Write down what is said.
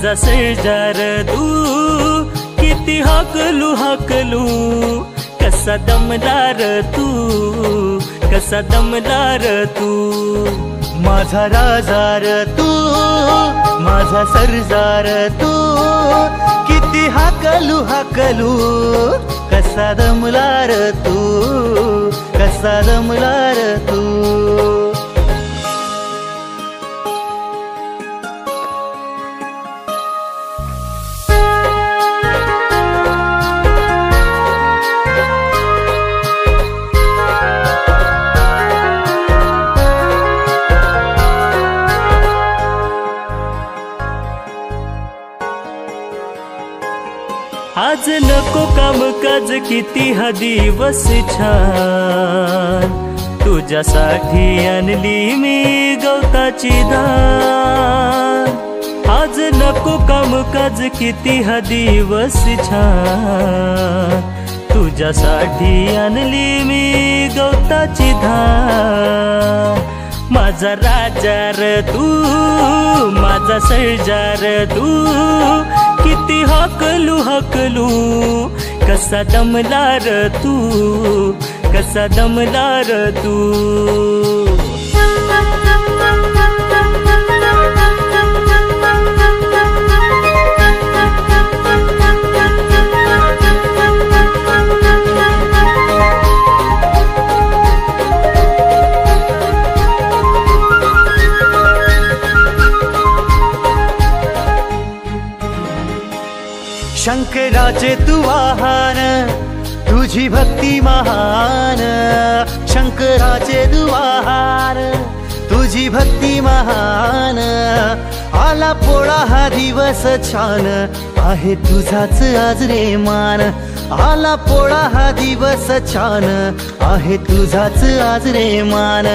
माझा सर्जार तू किती हाकलू हाकलू कसा दमदार तू कसा दमदार तू माझा राजार तू माझा सर्जार तू किती हाकलू हाकलू कसा दमलार तू कसा दमलार तू आज नको कामकाज किती हा दिवस छान तुझ्यासाठी आणली मी गवताची धान आज नको कामकाज किती हा दिवस छान तुझ्यासाठी आणली मी गवताची धान माझा राजार तू माझा सर्जार तू किती हाकलू हाकलू कसा दमलार तू कसा दमलार तू शंकराचे तू वाहन तुझी भक्ती महान शंकराचे तू वाहन तुझी भक्ती महान आला पोळा हा दिवस छान आहे तुझाच आज रे मान आला पोळा हा दिवस छान आहे तुझाच आज रे मान